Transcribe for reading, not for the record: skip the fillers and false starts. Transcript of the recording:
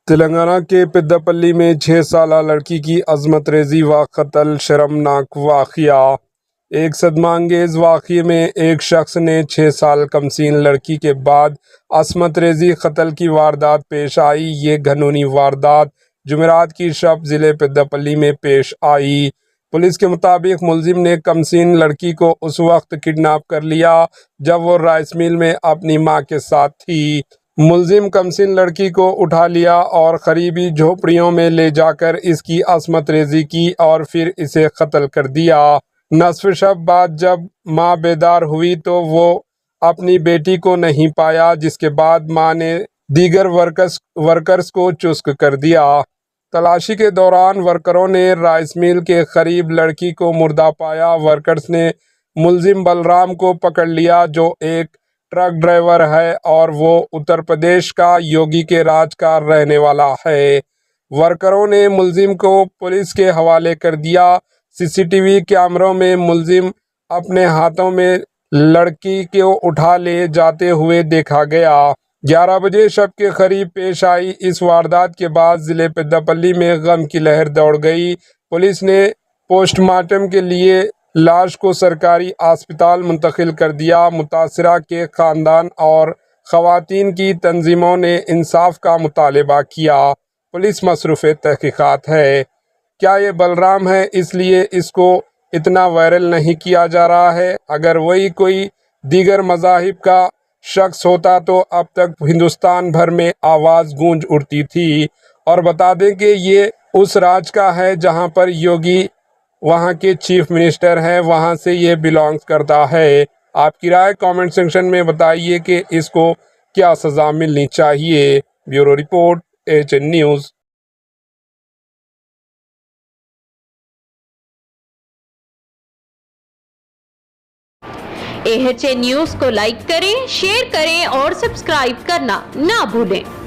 تلنگانہ کے پداپلی میں 6 سالہ لڑکی کی عصمت ریزی و قتل شرمناک واقعہ۔ ایک صدمہ انگیز واقعے میں ایک شخص نے 6 سال کمسین لڑکی کے بعد عصمت ریزی قتل کی واردات پیش آئی۔ یہ گھنونی واردات جمعرات کی شب ضلع پداپلی میں پیش آئی۔ پولیس کے مطابق ملزم نے کمسین لڑکی کو اس وقت کڈنیپ کر لیا جب وہ رائس مل میں اپنی ماں کے ساتھ تھی۔ ملزم کمسین لڑکی کو اٹھا لیا اور قریبی جھونپڑیوں میں لے جا کر اس کی عصمت ریزی کی اور پھر اسے قتل کر دیا۔ نصف شب بعد جب ماں بیدار ہوئی تو وہ اپنی بیٹی کو نہیں پایا، جس کے بعد ماں نے دیگر ورکرز کو چسک کر دیا۔ تلاشی کے دوران ورکروں نے رائس مل کے قریب لڑکی کو مردہ پایا۔ ورکرز نے ملزم بلرام کو پکڑ لیا جو ایک ٹرک ڈرائیور ہے اور وہ اتر پردیش کا یوگی کے راج کا رہنے والا ہے۔ ورکروں نے ملزم کو پولیس کے حوالے کر دیا۔ سی سی ٹی وی کیمروں میں ملزم اپنے ہاتھوں میں لڑکی کو اٹھا لے جاتے ہوئے دیکھا گیا۔ 11 بجے شب کے قریب پیش آئی اس واردات کے بعد ضلع پداپلی میں غم کی لہر دوڑ گئی۔ پولیس نے پوسٹ مارٹم کے لیے لاش کو سرکاری اسپتال منتقل کر دیا۔ متاثرہ کے خاندان اور خواتین کی تنظیموں نے انصاف کا مطالبہ کیا۔ پولیس مصروف تحقیقات ہے۔ کیا یہ بلرام ہے اس لیے اس کو اتنا وائرل نہیں کیا جا رہا ہے؟ اگر وہی کوئی دیگر مذاہب کا شخص ہوتا تو اب تک ہندوستان بھر میں آواز گونج اٹھتی تھی۔ اور بتا دیں کہ یہ اس راج کا ہے جہاں پر یوگی وہاں کے چیف منسٹر ہیں، وہاں سے یہ بلانگز کرتا ہے۔ آپ کی رائے کامنٹ سیکشن میں بتائیے کہ اس کو کیا سزا ملنی چاہیے۔ Bureau report AHN news. AHN news کو لائک کریں، شیئر کریں اور سبسکرائب کرنا نہ بھولیں۔